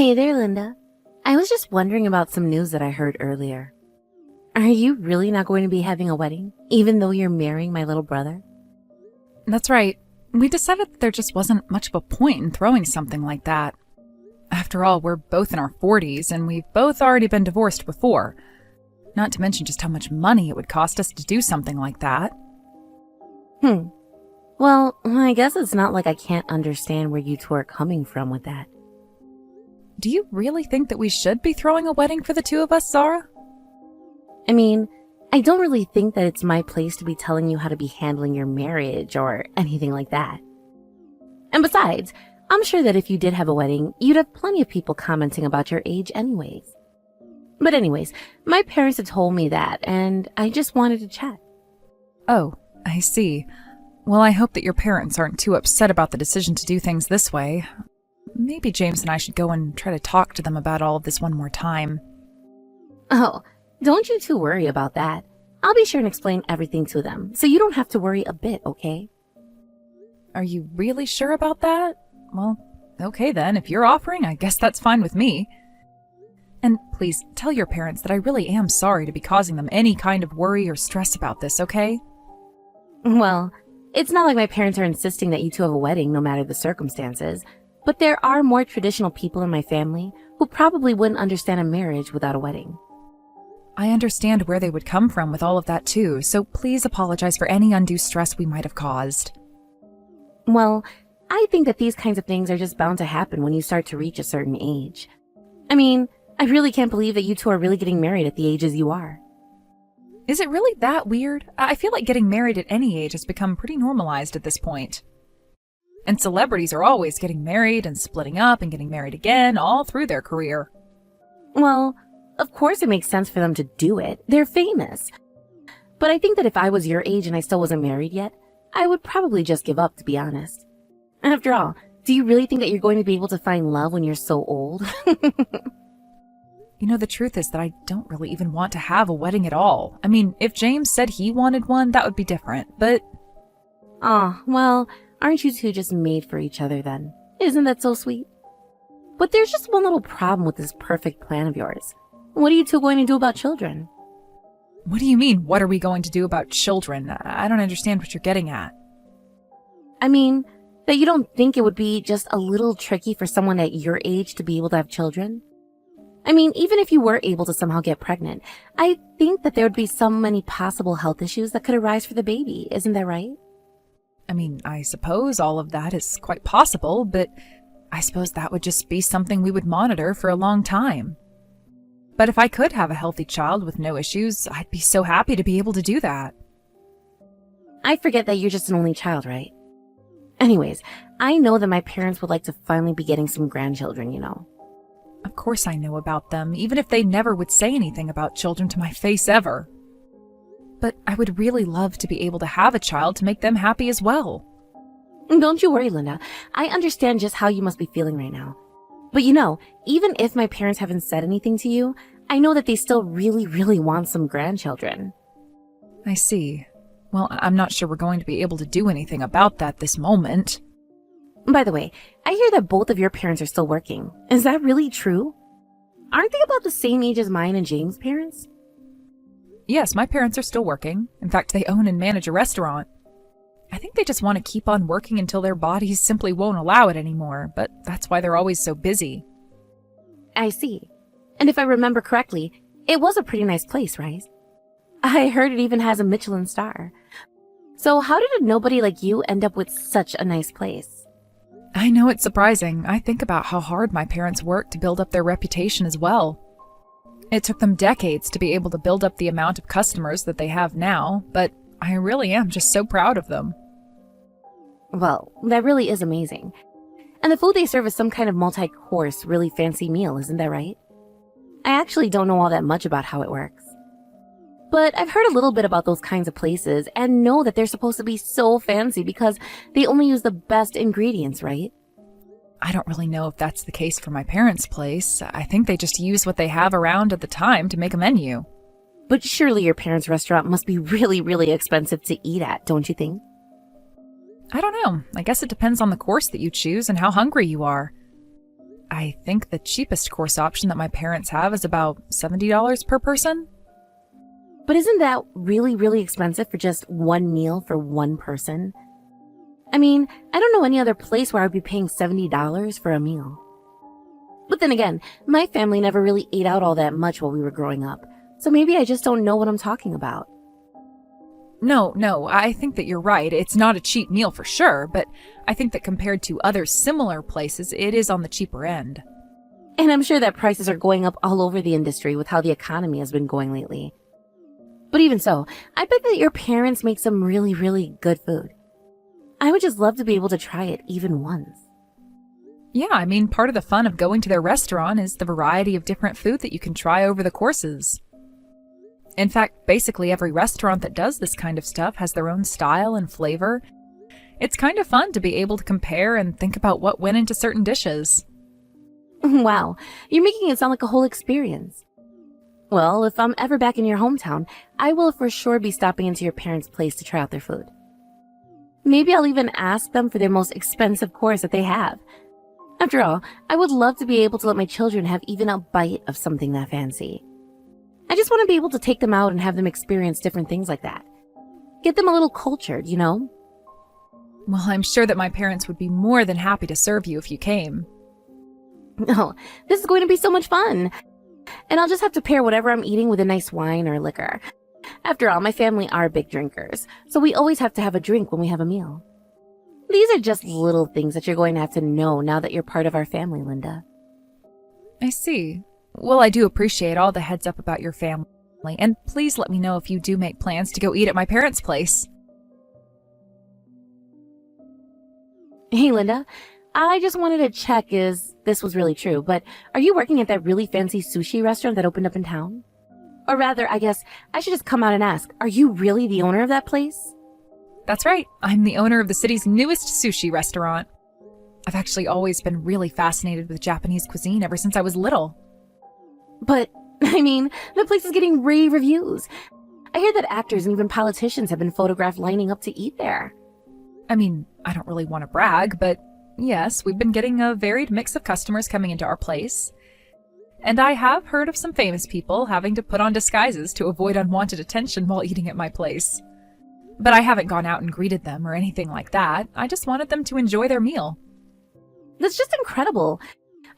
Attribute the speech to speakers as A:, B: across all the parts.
A: Hey there, Linda. I was just wondering about some news that I heard earlier. Are you really not going to be having a wedding, even though you're marrying my little brother?
B: That's right. We decided that there just wasn't much of a point in throwing something like that. After all, we're both in our 40s, and we've both already been divorced before. Not to mention just how much money it would cost us to do something like that.
A: Well, I guess it's not like I can't understand where you two are coming from with that.
B: Do you really think that we should be throwing a wedding for the two of us, Zara?
A: I mean, I don't really think that it's my place to be telling you how to be handling your marriage or anything like that. And besides, I'm sure that if you did have a wedding, you'd have plenty of people commenting about your age anyways. But anyways, my parents had told me that, and I just wanted to chat.
B: Oh, I see. Well, I hope that your parents aren't too upset about the decision to do things this way. Maybe James and I should go and try to talk to them about all of this one more time.
A: Oh, don't you two worry about that. I'll be sure and explain everything to them, so you don't have to worry a bit, okay?
B: Are you really sure about that? Well, okay then, if you're offering, I guess that's fine with me. And please, tell your parents that I really am sorry to be causing them any kind of worry or stress about this, okay?
A: Well, it's not like my parents are insisting that you two have a wedding no matter the circumstances, but there are more traditional people in my family who probably wouldn't understand a marriage without a wedding.
B: I understand where they would come from with all of that too, so please apologize for any undue stress we might have caused.
A: Well, I think that these kinds of things are just bound to happen when you start to reach a certain age. I mean, I really can't believe that you two are really getting married at the ages you are.
B: Is it really that weird? I feel like getting married at any age has become pretty normalized at this point. And celebrities are always getting married and splitting up and getting married again all through their career.
A: Well, of course it makes sense for them to do it. They're famous. But I think that if I was your age and I still wasn't married yet, I would probably just give up, to be honest. After all, do you really think that you're going to be able to find love when you're so old?
B: You know, the truth is that I don't really even want to have a wedding at all. I mean, if James said he wanted one, that would be different, but...
A: Aw, well, aren't you two just made for each other then? Isn't that so sweet? But there's just one little problem with this perfect plan of yours. What are you two going to do about children?
B: What do you mean, what are we going to do about children? I don't understand what you're getting at.
A: I mean, that you don't think it would be just a little tricky for someone at your age to be able to have children? I mean, even if you were able to somehow get pregnant, I think that there would be so many possible health issues that could arise for the baby, isn't that right?
B: I mean, I suppose all of that is quite possible, but I suppose that would just be something we would monitor for a long time. But if I could have a healthy child with no issues, I'd be so happy to be able to do that.
A: I forget that you're just an only child, right? Anyways, I know that my parents would like to finally be getting some grandchildren, you know.
B: Of course I know about them, even if they never would say anything about children to my face ever. But I would really love to be able to have a child to make them happy as well.
A: Don't you worry, Linda. I understand just how you must be feeling right now. But you know, even if my parents haven't said anything to you, I know that they still really, really want some grandchildren.
B: I see. Well, I'm not sure we're going to be able to do anything about that this moment.
A: By the way, I hear that both of your parents are still working. Is that really true? Aren't they about the same age as mine and James' parents?
B: Yes, my parents are still working. In fact, they own and manage a restaurant. I think they just want to keep on working until their bodies simply won't allow it anymore, but that's why they're always so busy.
A: I see. And if I remember correctly, it was a pretty nice place, right? I heard it even has a Michelin star. So how did a nobody like you end up with such a nice place?
B: I know it's surprising. I think about how hard my parents worked to build up their reputation as well. It took them decades to be able to build up the amount of customers that they have now, but I really am just so proud of them.
A: Well, that really is amazing. And the food they serve is some kind of multi-course, really fancy meal, isn't that right? I actually don't know all that much about how it works. But I've heard a little bit about those kinds of places and know that they're supposed to be so fancy because they only use the best ingredients, right?
B: I don't really know if that's the case for my parents' place. I think they just use what they have around at the time to make a menu.
A: But surely your parents' restaurant must be really, really expensive to eat at, don't you think?
B: I don't know. I guess it depends on the course that you choose and how hungry you are. I think the cheapest course option that my parents have is about $70 per person.
A: But isn't that really, really expensive for just one meal for one person? I mean, I don't know any other place where I'd be paying $70 for a meal. But then again, my family never really ate out all that much while we were growing up, so maybe I just don't know what I'm talking about.
B: No, I think that you're right. It's not a cheap meal for sure, but I think that compared to other similar places, it is on the cheaper end.
A: And I'm sure that prices are going up all over the industry with how the economy has been going lately. But even so, I bet that your parents make some really, really good food. I would just love to be able to try it even once.
B: Yeah, I mean, part of the fun of going to their restaurant is the variety of different food that you can try over the courses. In fact, basically every restaurant that does this kind of stuff has their own style and flavor. It's kind of fun to be able to compare and think about what went into certain dishes.
A: Wow, you're making it sound like a whole experience. Well, if I'm ever back in your hometown, I will for sure be stopping into your parents' place to try out their food. Maybe I'll even ask them for their most expensive course that they have. After all, I would love to be able to let my children have even a bite of something that fancy. I just want to be able to take them out and have them experience different things like that. Get them a little cultured, you know?
B: Well, I'm sure that my parents would be more than happy to serve you if you came.
A: Oh, this is going to be so much fun. And I'll just have to pair whatever I'm eating with a nice wine or liquor. After all, my family are big drinkers, so we always have to have a drink when we have a meal. These are just little things that you're going to have to know now that you're part of our family, Linda.
B: I see. Well, I do appreciate all the heads up about your family, and please let me know if you do make plans to go eat at my parents' place.
A: Hey, Linda, I just wanted to check if this was really true, but are you working at that really fancy sushi restaurant that opened up in town? Or rather, I guess I should just come out and ask, are you really the owner of that place?
B: That's right. I'm the owner of the city's newest sushi restaurant. I've actually always been really fascinated with Japanese cuisine ever since I was little.
A: But, I mean, the place is getting rave reviews. I hear that actors and even politicians have been photographed lining up to eat there.
B: I mean, I don't really want to brag, but yes, we've been getting a varied mix of customers coming into our place. And I have heard of some famous people having to put on disguises to avoid unwanted attention while eating at my place. But I haven't gone out and greeted them or anything like that. I just wanted them to enjoy their meal.
A: That's just incredible.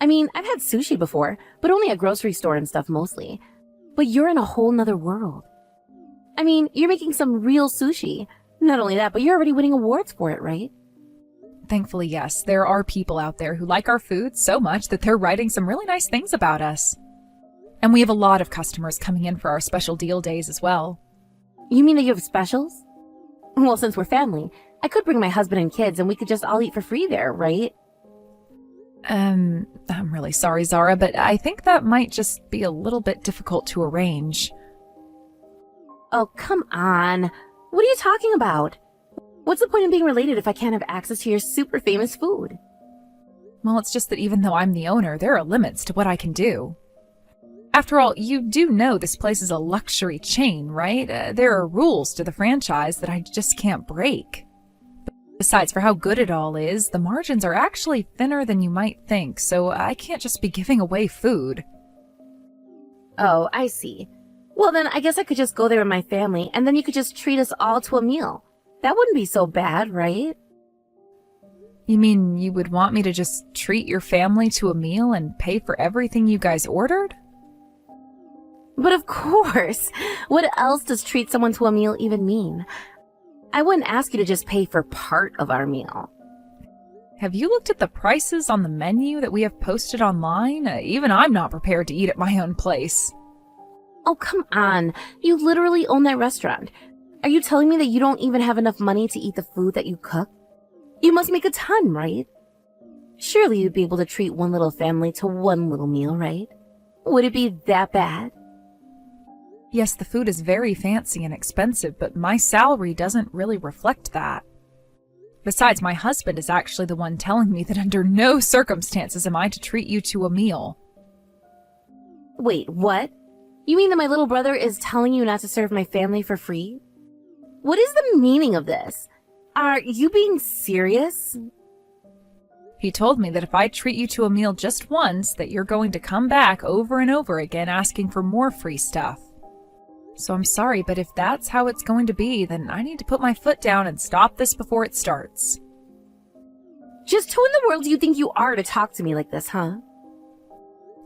A: I mean, I've had sushi before, but only at grocery store and stuff mostly. But you're in a whole nother world. I mean, you're making some real sushi. Not only that, but you're already winning awards for it, right?
B: Thankfully, yes, there are people out there who like our food so much that they're writing some really nice things about us. And we have a lot of customers coming in for our special deal days as well.
A: You mean that you have specials? Well, since we're family, I could bring my husband and kids and we could just all eat for free there, right?
B: I'm really sorry, Zara, but I think that might just be a little bit difficult to arrange.
A: Oh, come on. What are you talking about? What's the point of being related if I can't have access to your super famous food?
B: Well, it's just that even though I'm the owner, there are limits to what I can do. After all, you do know this place is a luxury chain, right? There are rules to the franchise that I just can't break. Besides, for how good it all is, the margins are actually thinner than you might think, so I can't just be giving away food.
A: Oh, I see. Well, then I guess I could just go there with my family, and then you could just treat us all to a meal. That wouldn't be so bad, right?
B: You mean you would want me to just treat your family to a meal and pay for everything you guys ordered?
A: But of course! What else does treat someone to a meal even mean? I wouldn't ask you to just pay for part of our meal.
B: Have you looked at the prices on the menu that we have posted online? Even I'm not prepared to eat at my own place.
A: Oh, come on. You literally own that restaurant. Are you telling me that you don't even have enough money to eat the food that you cook? You must make a ton, right? Surely you'd be able to treat one little family to one little meal, right? Would it be that bad?
B: Yes, the food is very fancy and expensive, but my salary doesn't really reflect that. Besides, my husband is actually the one telling me that under no circumstances am I to treat you to a meal.
A: Wait, what? You mean that my little brother is telling you not to serve my family for free? What is the meaning of this? Are you being serious?
B: He told me that if I treat you to a meal just once, that you're going to come back over and over again asking for more free stuff. So I'm sorry, but if that's how it's going to be, then I need to put my foot down and stop this before it starts.
A: Just who in the world do you think you are to talk to me like this, huh?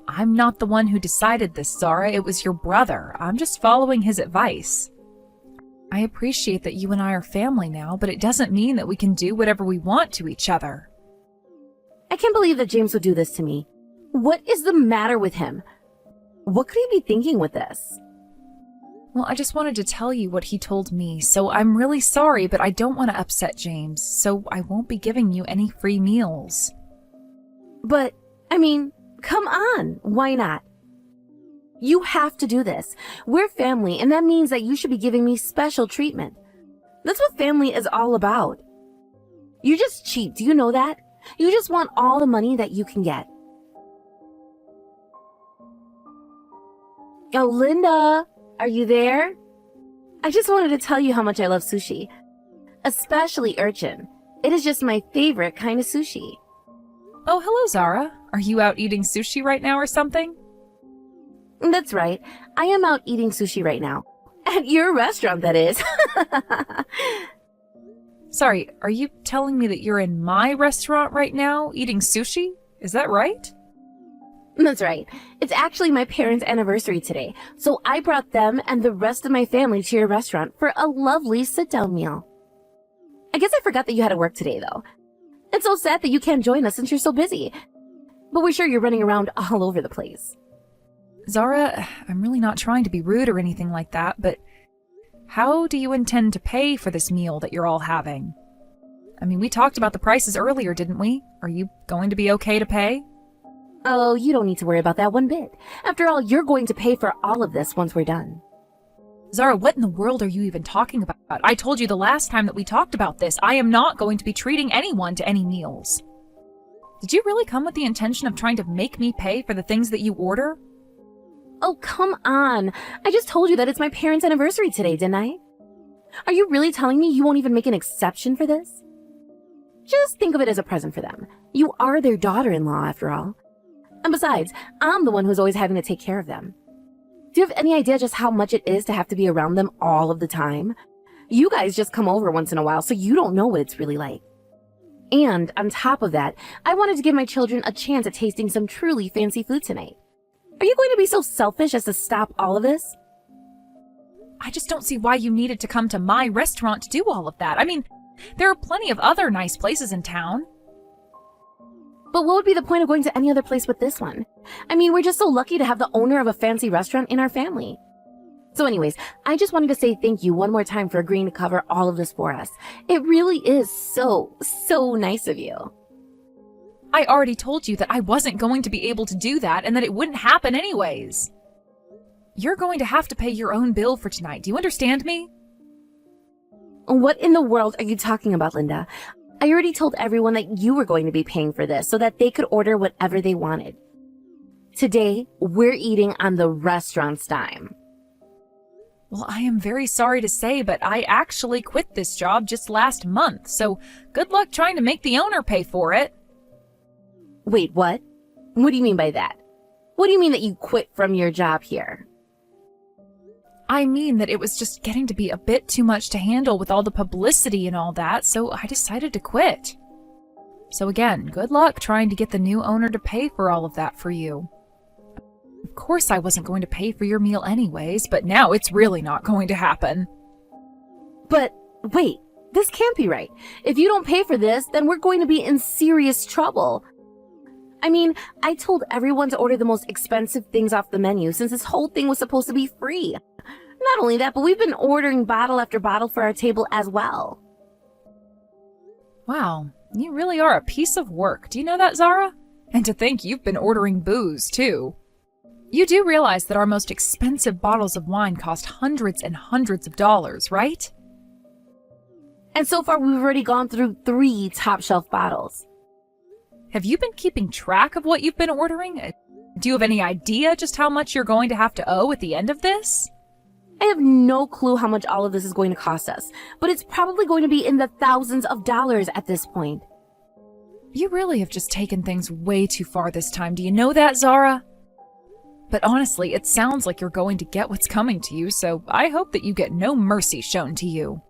B: I'm not the one who decided this, Zara. It was your brother. I'm just following his advice. I appreciate that you and I are family now, but it doesn't mean that we can do whatever we want to each other.
A: I can't believe that James would do this to me. What is the matter with him? What could he be thinking with this?
B: Well, I just wanted to tell you what he told me, so I'm really sorry, but I don't want to upset James, so I won't be giving you any free meals.
A: But, I mean, come on, why not? You have to do this. We're family, and that means that you should be giving me special treatment. That's what family is all about. You're just cheap, do you know that? You just want all the money that you can get. Oh, Linda, are you there? I just wanted to tell you how much I love sushi, especially urchin. It is just my favorite kind of sushi.
B: Oh, hello, Zara. Are you out eating sushi right now or something?
A: That's right. I am out eating sushi right now. At your restaurant, that is.
B: Sorry, are you telling me that you're in my restaurant right now eating sushi? Is that right?
A: That's right. It's actually my parents' anniversary today, so I brought them and the rest of my family to your restaurant for a lovely sit-down meal. I guess I forgot that you had to work today, though. It's so sad that you can't join us since you're so busy. But we're sure you're running around all over the place.
B: Zara, I'm really not trying to be rude or anything like that, but how do you intend to pay for this meal that you're all having? I mean, we talked about the prices earlier, didn't we? Are you going to be okay to pay?
A: Oh, you don't need to worry about that one bit. After all, you're going to pay for all of this once we're done.
B: Zara, what in the world are you even talking about? I told you the last time that we talked about this, I am not going to be treating anyone to any meals. Did you really come with the intention of trying to make me pay for the things that you order?
A: Oh, come on. I just told you that it's my parents' anniversary today, didn't I? Are you really telling me you won't even make an exception for this? Just think of it as a present for them. You are their daughter-in-law, after all. And besides, I'm the one who's always having to take care of them. Do you have any idea just how much it is to have to be around them all of the time? You guys just come over once in a while, so you don't know what it's really like. And on top of that, I wanted to give my children a chance at tasting some truly fancy food tonight. Are you going to be so selfish as to stop all of this?
B: I just don't see why you needed to come to my restaurant to do all of that. I mean, there are plenty of other nice places in town.
A: But what would be the point of going to any other place with this one? I mean, we're just so lucky to have the owner of a fancy restaurant in our family. So anyways, I just wanted to say thank you one more time for agreeing to cover all of this for us. It really is so nice of you.
B: I already told you that I wasn't going to be able to do that and that it wouldn't happen anyways. You're going to have to pay your own bill for tonight. Do you understand me?
A: What in the world are you talking about, Linda? I already told everyone that you were going to be paying for this so that they could order whatever they wanted. Today, we're eating on the restaurant's dime.
B: Well, I am very sorry to say, but I actually quit this job just last month, so good luck trying to make the owner pay for it.
A: Wait, what? What do you mean by that? What do you mean that you quit from your job here?
B: I mean that it was just getting to be a bit too much to handle with all the publicity and all that, so I decided to quit. So again, good luck trying to get the new owner to pay for all of that for you. Of course I wasn't going to pay for your meal anyways, but now it's really not going to happen.
A: But wait, this can't be right. If you don't pay for this, then we're going to be in serious trouble. I mean, I told everyone to order the most expensive things off the menu since this whole thing was supposed to be free. Not only that, but we've been ordering bottle after bottle for our table as well.
B: Wow, you really are a piece of work. Do you know that, Zara? And to think you've been ordering booze, too. You do realize that our most expensive bottles of wine cost hundreds and hundreds of dollars, right?
A: And so far, we've already gone through 3 top-shelf bottles.
B: Have you been keeping track of what you've been ordering? Do you have any idea just how much you're going to have to owe at the end of this?
A: I have no clue how much all of this is going to cost us, but it's probably going to be in the thousands of dollars at this point.
B: You really have just taken things way too far this time. Do you know that, Zara? But honestly, it sounds like you're going to get what's coming to you, so I hope that you get no mercy shown to you.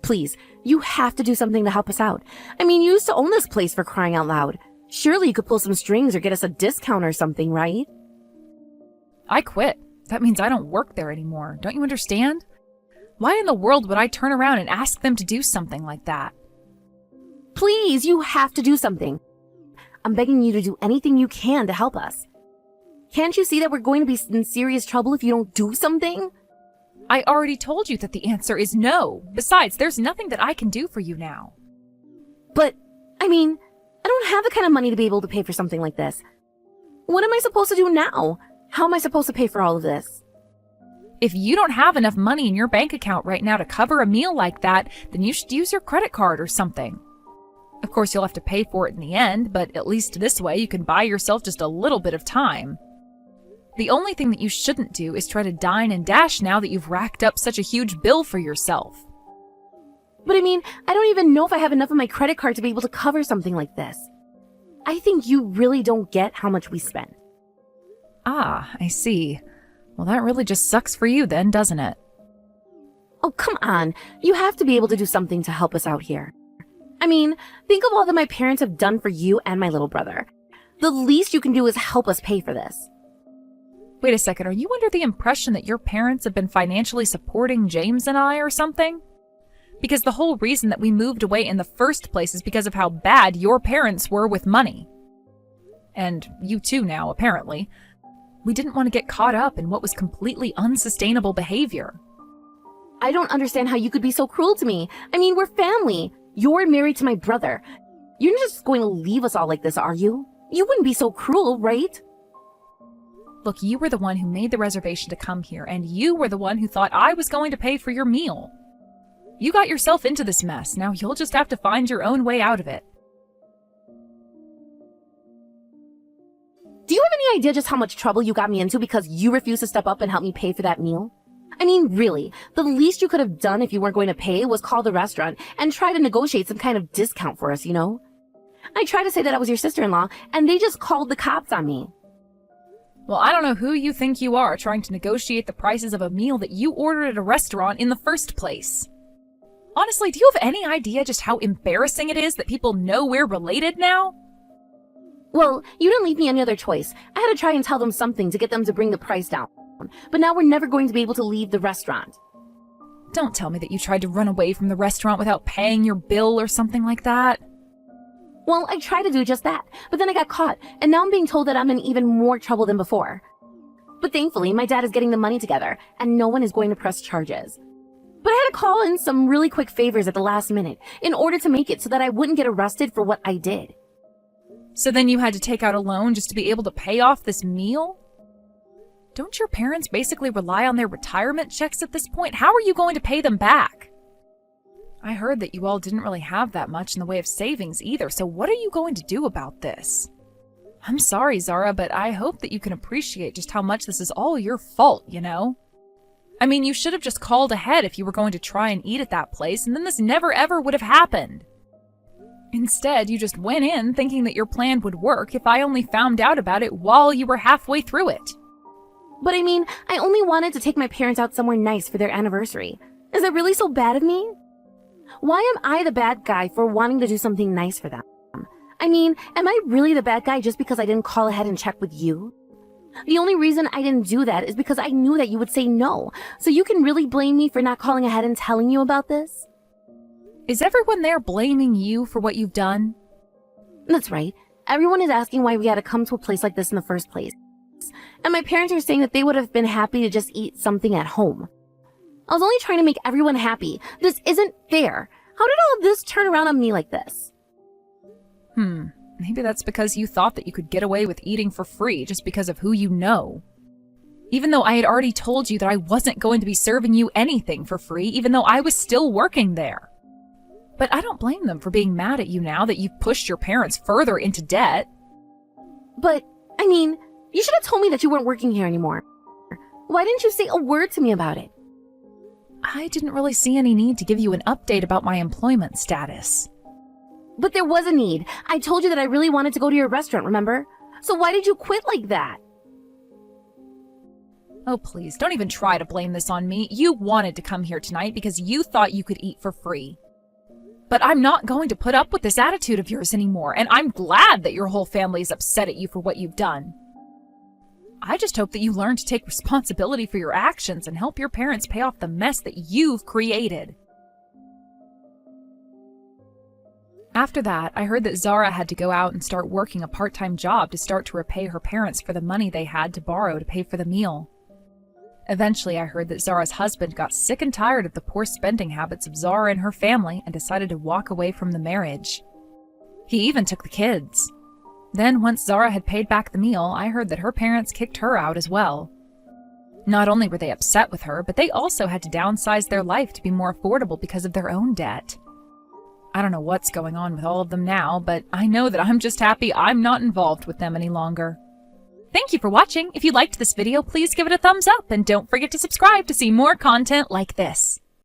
A: Please, you have to do something to help us out. I mean, you used to own this place, for crying out loud. Surely you could pull some strings or get us a discount or something, right?
B: I quit. That means I don't work there anymore. Don't you understand? Why in the world would I turn around and ask them to do something like that?
A: Please, you have to do something. I'm begging you to do anything you can to help us. Can't you see that we're going to be in serious trouble if you don't do something?
B: I already told you that the answer is no. Besides, there's nothing that I can do for you now.
A: But, I mean, I don't have the kind of money to be able to pay for something like this. What am I supposed to do now? How am I supposed to pay for all of this?
B: If you don't have enough money in your bank account right now to cover a meal like that, then you should use your credit card or something. Of course, you'll have to pay for it in the end, but at least this way you can buy yourself just a little bit of time. The only thing that you shouldn't do is try to dine and dash now that you've racked up such a huge bill for yourself.
A: But I mean, I don't even know if I have enough of my credit card to be able to cover something like this. I think you really don't get how much we spend.
B: Ah, I see. Well, that really just sucks for you then, doesn't it?
A: Oh, come on. You have to be able to do something to help us out here. I mean, think of all that my parents have done for you and my little brother. The least you can do is help us pay for this.
B: Wait a second, are you under the impression that your parents have been financially supporting James and I or something? Because the whole reason that we moved away in the first place is because of how bad your parents were with money. And you too now, apparently. We didn't want to get caught up in what was completely unsustainable behavior.
A: I don't understand how you could be so cruel to me. I mean, we're family. You're married to my brother. You're not just going to leave us all like this, are you? You wouldn't be so cruel, right?
B: Look, you were the one who made the reservation to come here, and you were the one who thought I was going to pay for your meal. You got yourself into this mess. Now you'll just have to find your own way out of it.
A: Do you have any idea just how much trouble you got me into because you refused to step up and help me pay for that meal? I mean, really, the least you could have done if you weren't going to pay was call the restaurant and try to negotiate some kind of discount for us, you know? I tried to say that I was your sister-in-law, and they just called the cops on me.
B: Well, I don't know who you think you are trying to negotiate the prices of a meal that you ordered at a restaurant in the first place. Honestly, do you have any idea just how embarrassing it is that people know we're related now?
A: Well, you didn't leave me any other choice. I had to try and tell them something to get them to bring the price down. But now we're never going to be able to leave the restaurant.
B: Don't tell me that you tried to run away from the restaurant without paying your bill or something like that.
A: Well, I tried to do just that, but then I got caught, and now I'm being told that I'm in even more trouble than before. But thankfully, my dad is getting the money together, and no one is going to press charges. But I had to call in some really quick favors at the last minute in order to make it so that I wouldn't get arrested for what I did.
B: So then you had to take out a loan just to be able to pay off this meal? Don't your parents basically rely on their retirement checks at this point? How are you going to pay them back? I heard that you all didn't really have that much in the way of savings either, so what are you going to do about this? I'm sorry, Zara, but I hope that you can appreciate just how much this is all your fault, you know? I mean, you should have just called ahead if you were going to try and eat at that place, and then this never ever would have happened. Instead, you just went in thinking that your plan would work if I only found out about it while you were halfway through it.
A: But I mean, I only wanted to take my parents out somewhere nice for their anniversary. Is that really so bad of me? Why am I the bad guy for wanting to do something nice for them? I mean, am I really the bad guy just because I didn't call ahead and check with you? The only reason I didn't do that is because I knew that you would say no, so you can really blame me for not calling ahead and telling you about this?
B: Is everyone there blaming you for what you've done?
A: That's right. Everyone is asking why we had to come to a place like this in the first place. And my parents are saying that they would have been happy to just eat something at home. I was only trying to make everyone happy. This isn't fair. How did all this turn around on me like this?
B: Maybe that's because you thought that you could get away with eating for free just because of who you know. Even though I had already told you that I wasn't going to be serving you anything for free, even though I was still working there. But I don't blame them for being mad at you now that you've pushed your parents further into debt.
A: But, I mean, you should have told me that you weren't working here anymore. Why didn't you say a word to me about it?
B: I didn't really see any need to give you an update about my employment status.
A: But there was a need. I told you that I really wanted to go to your restaurant, remember? So why did you quit like that?
B: Oh, please, don't even try to blame this on me. You wanted to come here tonight because you thought you could eat for free. But I'm not going to put up with this attitude of yours anymore, and I'm glad that your whole family is upset at you for what you've done. I just hope that you learn to take responsibility for your actions and help your parents pay off the mess that you've created. After that, I heard that Zara had to go out and start working a part-time job to start to repay her parents for the money they had to borrow to pay for the meal. Eventually, I heard that Zara's husband got sick and tired of the poor spending habits of Zara and her family and decided to walk away from the marriage. He even took the kids. Then, once Zara had paid back the meal, I heard that her parents kicked her out as well. Not only were they upset with her, but they also had to downsize their life to be more affordable because of their own debt. I don't know what's going on with all of them now, but I know that I'm just happy I'm not involved with them any longer. Thank you for watching. If you liked this video, please give it a thumbs up and don't forget to subscribe to see more content like this.